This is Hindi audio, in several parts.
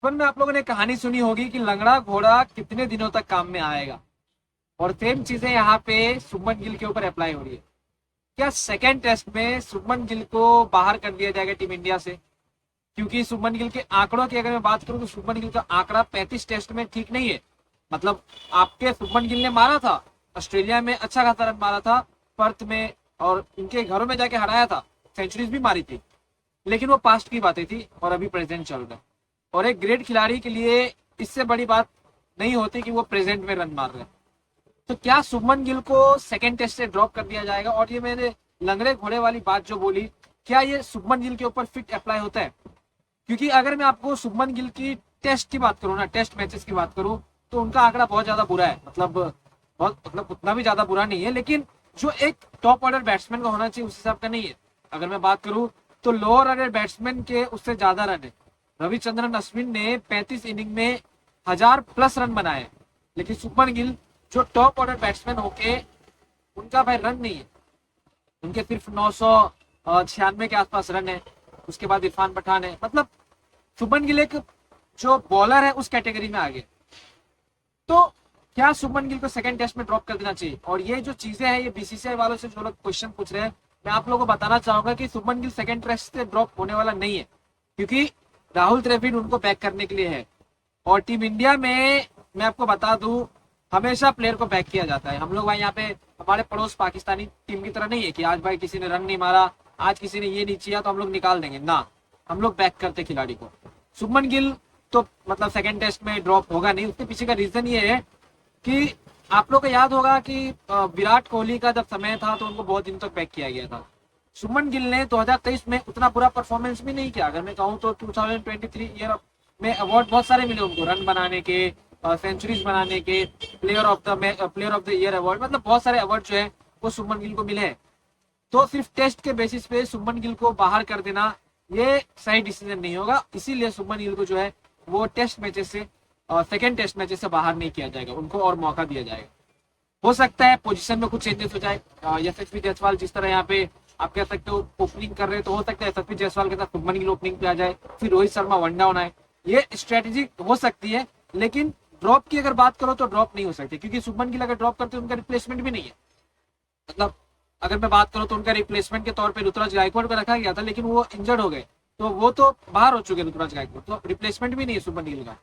बचपन में आप लोगों ने कहानी सुनी होगी कि लंगड़ा घोड़ा कितने दिनों तक काम में आएगा। और सेम चीजें यहाँ पे शुभमन गिल के ऊपर अप्लाई हो रही है। क्या सेकेंड टेस्ट में शुभमन गिल को बाहर कर दिया जाएगा टीम इंडिया से? क्योंकि शुभमन गिल के आंकड़ों की अगर मैं बात करूं तो शुभमन गिल का आंकड़ा 35 टेस्ट में ठीक नहीं है। मतलब आपके शुभमन गिल ने मारा था, ऑस्ट्रेलिया में अच्छा खासा रन मारा था, पर्थ में और इनके घरों में जाके हराया था, सेंचुरीज भी मारी थी। लेकिन वो पास्ट की बातें थी और अभी प्रेजेंट चल रहा है। और एक ग्रेट खिलाड़ी के लिए इससे बड़ी बात नहीं होती कि वो प्रेजेंट में रन मार रहे हैं। तो क्या शुभमन गिल को सेकेंड टेस्ट से ड्रॉप कर दिया जाएगा? और ये मैंने लंगड़े घोड़े वाली बात जो बोली, क्या ये शुभमन गिल के ऊपर फिट अप्लाई होता है? क्योंकि अगर मैं आपको शुभमन गिल की टेस्ट की बात करूं ना, टेस्ट मैचेस की बात करूं, तो उनका आंकड़ा बहुत ज्यादा बुरा है। मतलब उतना भी ज्यादा बुरा नहीं है, लेकिन जो एक टॉप ऑर्डर बैट्समैन का होना चाहिए उस हिसाब का नहीं है। अगर मैं बात करूं तो लोअर ऑर्डर बैट्समैन के उससे ज्यादा रन है। रविचंद्रन अश्विन ने 35 इनिंग में 1000+ रन बनाए, लेकिन शुभमन गिल जो टॉप ऑर्डर बैट्समैन होके उनका भाई रन नहीं है। उनके सिर्फ 996 के आसपास रन है। उसके बाद इरफान पठान है। मतलब शुभमन गिल एक जो बॉलर है उस कैटेगरी में आ गए। तो क्या शुभमन गिल को सेकंड टेस्ट में ड्रॉप कर देना चाहिए? और ये जो चीजें हैं, ये बीसीसीआई वालों से जो लोग क्वेश्चन पूछ रहे हैं, मैं आप लोगों को बताना चाहूंगा कि शुभमन गिल सेकंड टेस्ट से ड्रॉप होने वाला नहीं है। क्योंकि राहुल द्रविड़ उनको बैक करने के लिए है। और टीम इंडिया में मैं आपको बता दूं, हमेशा प्लेयर को बैक किया जाता है। हम लोग भाई यहाँ पे हमारे पड़ोस पाकिस्तानी टीम की तरह नहीं है कि आज भाई किसी ने रन नहीं मारा, आज किसी ने ये नहीं किया तो हम लोग निकाल देंगे ना। हम लोग बैक करते खिलाड़ी को। शुभमन गिल तो मतलब सेकंड टेस्ट में ड्रॉप होगा नहीं। उसके पीछे का रीजन ये है कि आप लोग को याद होगा कि विराट कोहली का जब समय था तो उनको बहुत दिनों तक बैक किया गया था। शुभमन गिल ने 2023 में उतना बुरा परफॉर्मेंस भी नहीं किया। अगर मैं कहूँ तो 2023 ईयर में अवार्ड बहुत सारे मिले उनको, रन बनाने के, सेंचुरीज बनाने के, player of the year award, मतलब बहुत सारे अवार्ड जो है वो शुभमन गिल को मिले हैं। तो सिर्फ टेस्ट के बेसिस पे शुभमन गिल को बाहर कर देना ये सही डिसीजन नहीं होगा। इसीलिए शुभमन गिल को जो है वो टेस्ट मैचेस से, सेकेंड टेस्ट मैचेस से बाहर नहीं किया जाएगा, उनको और मौका दिया जाएगा। हो सकता है पोजीशन में कुछ चेंजेस हो जाए। यशस्वी जायसवाल जिस तरह यहाँ पे आप कह सकते हो ओपनिंग कर रहे हैं, तो हो सकता है यशस्वी जायसवाल के साथ शुभमन गिल ओपनिंग पे आ जाए, फिर रोहित शर्मा वन डाउन आए। ये स्ट्रेटेजी हो सकती है, लेकिन ड्रॉप की अगर बात करो तो ड्रॉप नहीं हो सकती। क्योंकि शुभमन गिल अगर ड्रॉप करते उनका रिप्लेसमेंट भी नहीं है। मतलब अगर मैं बात करूं तो उनका रिप्लेसमेंट के तौर पे ऋतुराज गायकवाड़ को रखा गया था, लेकिन वो इंजर्ड हो गए, तो वो तो बाहर हो चुके ऋतुराज गायकवाड़, तो रिप्लेसमेंट भी नहीं है शुभमन गिल का।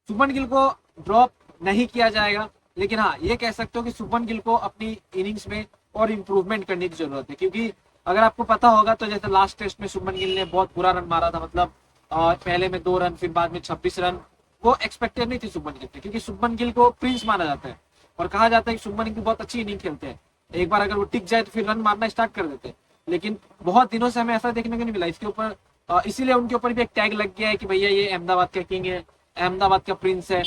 शुभमन गिल को ड्रॉप नहीं किया जाएगा, लेकिन हाँ ये कह सकते हो कि शुभमन गिल को अपनी इनिंग्स में और इम्प्रूवमेंट करने की जरूरत है। क्योंकि अगर आपको पता होगा तो जैसे लास्ट टेस्ट में शुभमन गिल ने बहुत बुरा रन मारा था। मतलब पहले में 2 रन, फिर बाद में 26 रन, वो एक्सपेक्टेड नहीं थी शुभमन गिल से। क्योंकि शुभमन गिल को प्रिंस माना जाता है और कहा जाता है कि शुभमन गिल बहुत अच्छी इनिंग खेलते हैं। एक बार अगर वो टिक जाए तो फिर रन मारना स्टार्ट कर देते हैं। लेकिन बहुत दिनों से हमें ऐसा देखने को नहीं मिला इसके ऊपर। इसीलिए उनके ऊपर भी एक टैग लग गया है कि भैया ये अहमदाबाद का किंग है, अहमदाबाद का प्रिंस है।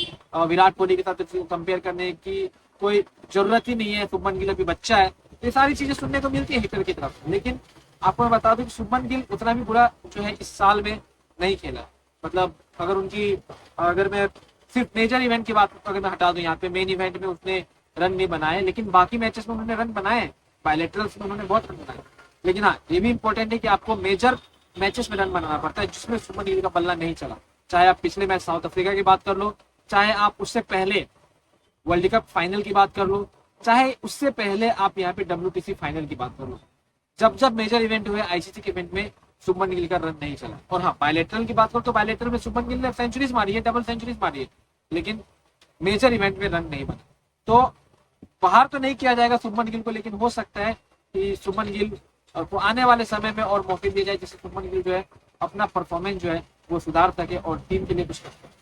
विराट कोहली के साथ कंपेयर करने की कोई जरूरत ही नहीं है। शुभमन गिल अभी बच्चा है। ये सारी चीजें सुनने को मिलती है हिटर की तरफ। लेकिन आपको मैं बता दूं कि शुभमन गिल उतना भी बुरा जो है इस साल में नहीं खेला। मतलब अगर मैं सिर्फ मेजर इवेंट की बात अगर मैं हटा दूं, यहाँ पे मेन इवेंट में उसने रन नहीं बनाए, लेकिन बाकी मैचेस में उन्होंने रन बनाए। बायलैटरल्स में उन्होंने बहुत रन बनाए। लेकिन हाँ ये भी इंपॉर्टेंट है कि आपको मेजर मैचेस में रन बनाना पड़ता है जिसमें शुभमन गिल का बल्ला नहीं चला। चाहे आप पिछले मैच साउथ अफ्रीका की बात कर लो, चाहे आप उससे पहले वर्ल्ड कप फाइनल की बात कर लो, चाहे उससे पहले आप यहाँ पे WTC फाइनल की बात कर लो। जब जब मेजर इवेंट हुए आईसीसी के इवेंट में शुभमन गिल का रन नहीं चला। और हाँ बायलैटरल की बात करो तो बायलैटरल में शुभमन गिल ने सेंचुरीज मारी है, डबल सेंचुरीज मारी है, लेकिन मेजर इवेंट में रन नहीं बना। तो बाहर तो नहीं किया जाएगा शुभमन गिल को, लेकिन हो सकता है कि शुभमन गिल को आने वाले समय में और मौके दिए जाए जिससे शुभमन गिल जो है अपना परफॉर्मेंस जो है वो सुधार सके और टीम के लिए कुछ कर सके।